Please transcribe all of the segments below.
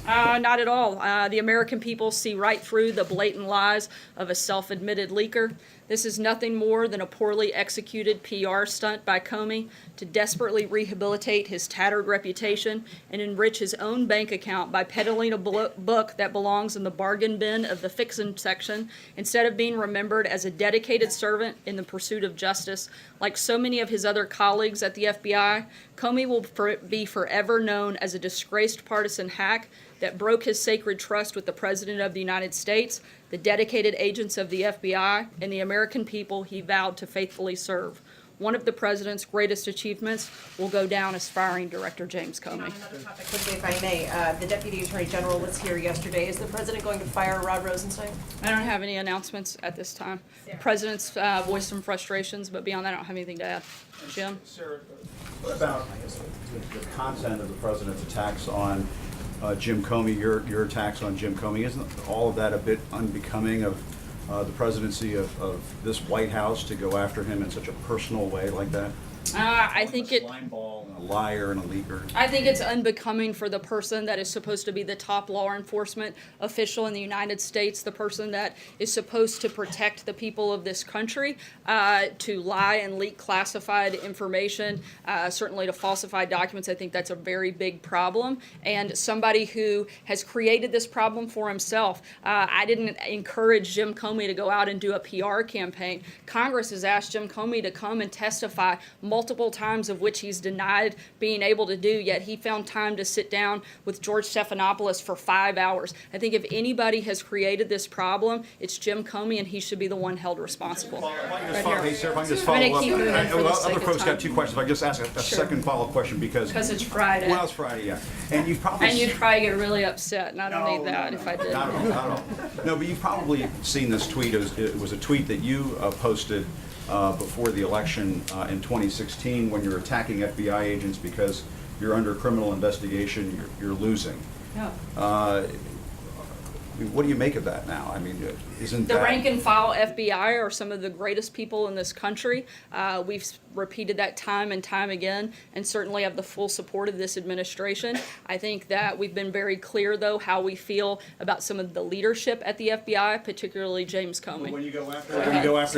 Not at all. The American people see right through the blatant lies of a self-admitted leaker. This is nothing more than a poorly executed PR stunt by Comey to desperately rehabilitate his tattered reputation and enrich his own bank account by peddling a book that belongs in the bargain bin of the fiction section instead of being remembered as a dedicated servant in the pursuit of justice. Like so many of his other colleagues at the FBI, Comey will be forever known as a disgraced partisan hack that broke his sacred trust with the President of the United States, the dedicated agents of the FBI, and the American people he vowed to faithfully serve. One of the President's greatest achievements will go down as firing Director James Comey. On another topic, quickly, if I may, the Deputy Attorney General was here yesterday. Is the President going to fire Rod Rosenstein? I don't have any announcements at this time. The President's voiced some frustrations, but beyond that, I don't have anything to add. Jim? Sarah, what about the content of the President's attacks on Jim Comey, your attacks on Jim Comey? Isn't all of that a bit unbecoming of the presidency of this White House to go after him in such a personal way like that? I think it. Slime ball and a liar and a leaker. I think it's unbecoming for the person that is supposed to be the top law enforcement official in the United States, the person that is supposed to protect the people of this country, to lie and leak classified information, certainly to falsify documents. I think that's a very big problem. And somebody who has created this problem for himself. I didn't encourage Jim Comey to go out and do a PR campaign. Congress has asked Jim Comey to come and testify multiple times, of which he's denied being able to do, yet he found time to sit down with George Stephanopoulos for 5 hours. I think if anybody has created this problem, it's Jim Comey, and he should be the one held responsible. Hey, sir, if I can just follow up. Other folks got two questions. If I can just ask a second follow-up question because it's Friday. Well, it's Friday, yeah. And you'd probably you'd probably get really upset, and I don't need that if I did. Not at all. No, but you've probably seen this tweet. It was a tweet that you posted before the election in 2016 when you're attacking FBI agents because you're under criminal investigation, you're losing. Yeah. What do you make of that now? I mean, isn't the that... rank and file FBI are some of the greatest people in this country. We've repeated that time and time again, and certainly have the full support of this administration. I think that we've been very clear, though, how we feel about some of the leadership at the FBI, particularly James Comey. When you go after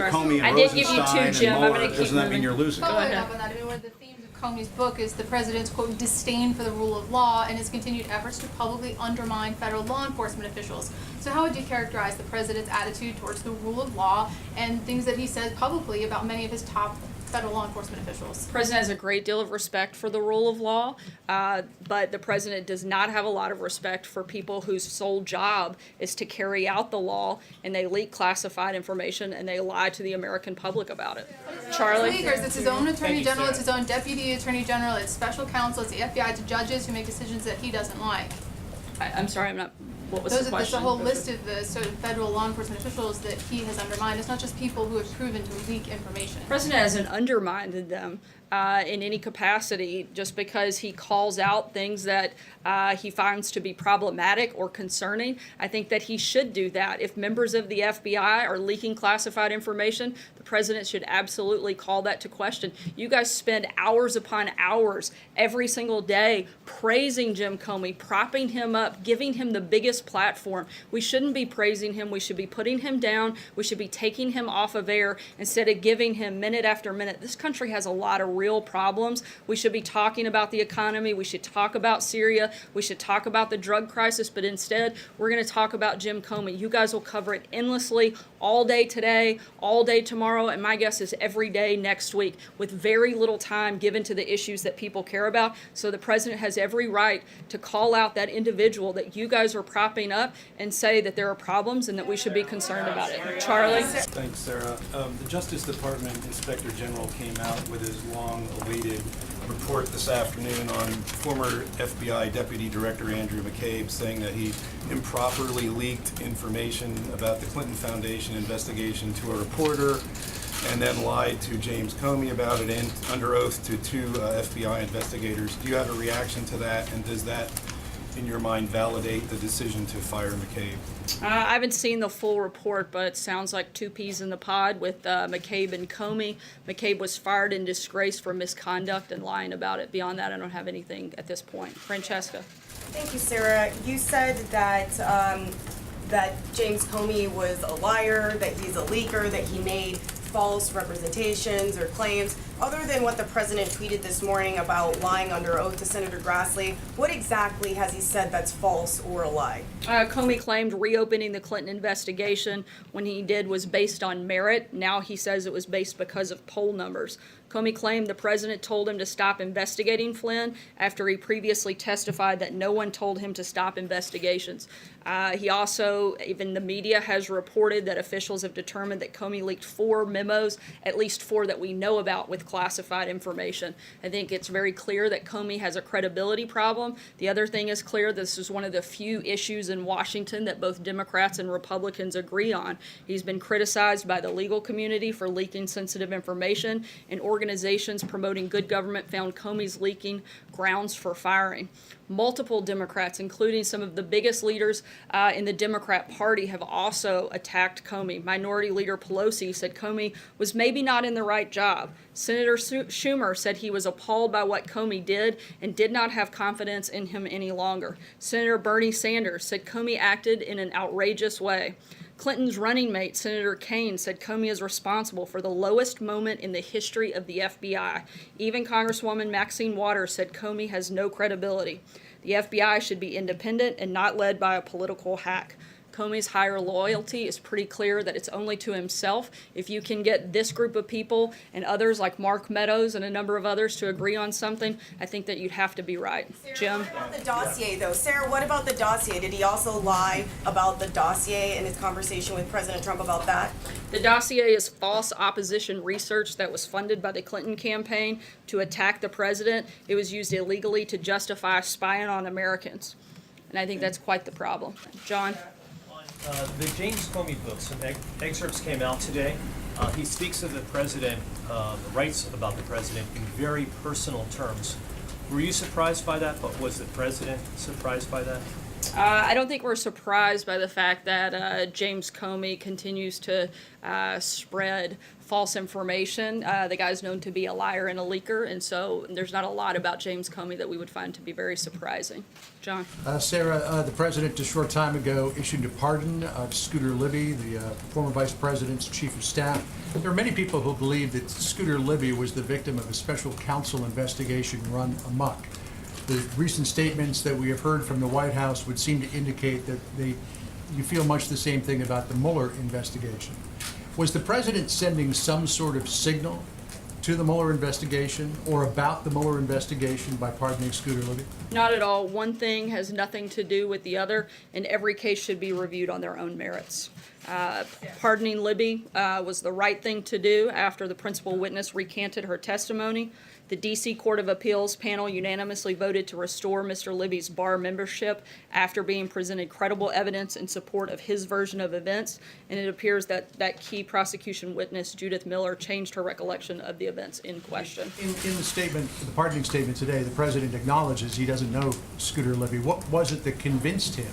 Comey and I did give you two, Jim. Mueller, I'm going to keep doesn't that moving. mean you're losing? Following up on that, I mean, one of the themes of Comey's book is the president's, quote, disdain for the rule of law and his continued efforts to publicly undermine federal law enforcement officials. So how would you characterize the president's attitude towards the rule of law and things that he says publicly about many of his top federal law enforcement officials? The president has a great deal of respect for the rule of law, but the president does not have a lot of respect for people whose sole job is to carry out the law, and they leak classified information and they lie to the American public about it. Charlie? It's his own attorney general, it's his own deputy attorney general, it's special counsel, it's the FBI, it's judges who make decisions that he doesn't like. I'm sorry, I'm not. What was the question? There's a whole list of the sort of federal law enforcement officials that he has undermined. It's not just people who have proven to leak information. The president hasn't undermined them in any capacity just because he calls out things that he finds to be problematic or concerning. I think that he should do that. If members of the FBI are leaking classified information, the president should absolutely call that to question. You guys spend hours upon hours every single day praising Jim Comey, propping him up, giving him the biggest platform. We shouldn't be praising him. We should be putting him down. We should be taking him off of air instead of giving him minute after minute. This country has a lot of real problems. We should be talking about the economy. We should talk about Syria. We should talk about the drug crisis, but instead we're going to talk about Jim Comey. You guys will cover it endlessly all day today, all day tomorrow, and my guess is every day next week with very little time given to the issues that people care about. So the president has every right to call out that individual that you guys are propping up and say that there are problems and that we should be concerned about it. Charlie? Thanks, Sarah. The Justice Department Inspector General came out with his long-awaited report this afternoon on former FBI Deputy Director Andrew McCabe, saying that he improperly leaked information about the Clinton Foundation investigation to a reporter and then lied to James Comey about it and under oath to two FBI investigators. Do you have a reaction to that, and does that, in your mind, validate the decision to fire McCabe? I haven't seen the full report, but it sounds like two peas in the pod with McCabe and Comey. McCabe was fired in disgrace for misconduct and lying about it. Beyond that, I don't have anything at this point. Francesca? Thank you, Sarah. You said that that James Comey was a liar, that he's a leaker, that he made false representations or claims. Other than what the president tweeted this morning about lying under oath to Senator Grassley, what exactly has he said that's false or a lie? Comey claimed reopening the Clinton investigation when he did was based on merit. Now he says it was based because of poll numbers. Comey claimed the president told him to stop investigating Flynn after he previously testified that no one told him to stop investigations. He also, even the media has reported that officials have determined that Comey leaked 4 memos, at least 4 that we know about, with classified information. I think it's very clear that Comey has a credibility problem. The other thing is clear, this is one of the few issues in Washington that both Democrats and Republicans agree on. He's been criticized by the legal community for leaking sensitive information, and organizations promoting good government found Comey's leaking grounds for firing. Multiple Democrats, including some of the biggest leaders in the Democrat Party, have also attacked Comey. Minority Leader Pelosi said Comey was maybe not in the right job. Senator Schumer said he was appalled by what Comey did and did not have confidence in him any longer. Senator Bernie Sanders said Comey acted in an outrageous way. Clinton's running mate, Senator Kaine, said Comey is responsible for the lowest moment in the history of the FBI. Even Congresswoman Maxine Waters said Comey has no credibility. The FBI should be independent and not led by a political hack. Comey's higher loyalty is pretty clear that it's only to himself. If you can get this group of people and others like Mark Meadows and a number of others to agree on something, I think that you'd have to be right. Sarah, Jim? what about the dossier, though? Sarah, what about the dossier? Did he also lie about the dossier in his conversation with President Trump about that? The dossier is false opposition research that was funded by the Clinton campaign to attack the president. It was used illegally to justify spying on Americans. And I think that's quite the problem. John? The James Comey book, some excerpts came out today. He speaks of the president, writes about the president in very personal terms. Were you surprised by that? But was the president surprised by that? I don't think we're surprised by the fact that James Comey continues to spread false information. The guy's known to be a liar and a leaker, and so there's not a lot about James Comey that we would find to be very surprising. John? Sarah, the president a short time ago issued a pardon of Scooter Libby, the former vice president's chief of staff. There are many people who believe that Scooter Libby was the victim of a special counsel investigation run amok. The recent statements that we have heard from the White House would seem to indicate that you feel much the same thing about the Mueller investigation. Was the president sending some sort of signal to the Mueller investigation or about the Mueller investigation by pardoning Scooter Libby? Not at all. One thing has nothing to do with the other, and every case should be reviewed on their own merits. Pardoning Libby was the right thing to do after the principal witness recanted her testimony. The D.C. Court of Appeals panel unanimously voted to restore Mr. Libby's bar membership after being presented credible evidence in support of his version of events, and it appears that that key prosecution witness, Judith Miller, changed her recollection of the events in question. In the statement, the pardoning statement today, the president acknowledges he doesn't know Scooter Libby. What was it that convinced him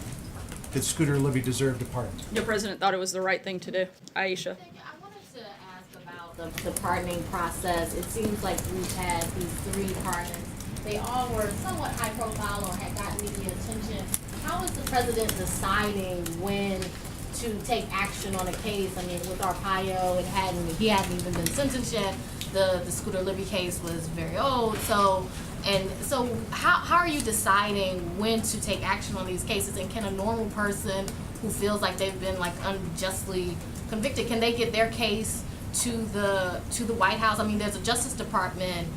that Scooter Libby deserved a pardon? The president thought it was the right thing to do. Aisha. I wanted to ask about the pardoning process. It seems like we've had these 3 pardons. They all were somewhat high profile or had gotten media attention. How is the president deciding when to take action on a case? I mean, with Arpaio, he hadn't even been sentenced yet. The Scooter Libby case was very old. So how are you deciding when to take action on these cases? And can a normal person who feels like they've been like unjustly convicted, can they get their case to the White House? I mean, there's a Justice Department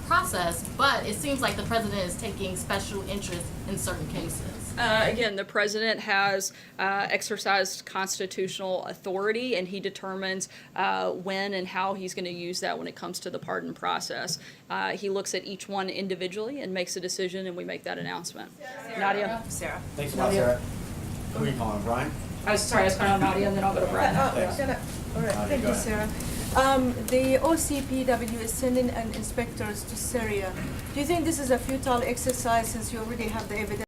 process, but it seems like the president is taking special interest in certain cases. Again, the president has exercised constitutional authority, and he determines when and how he's going to use that when it comes to the pardon process. He looks at each one individually and makes a decision, and we make that announcement. Nadia? Sarah. Thanks a lot, Sarah. Who are you calling, Brian? I was sorry, I was calling on Nadia, and then I'll go to Brian. All right, thank you, Sarah. The OCPW is sending an inspectors to Syria. Do you think this is a futile exercise since you already have the evidence?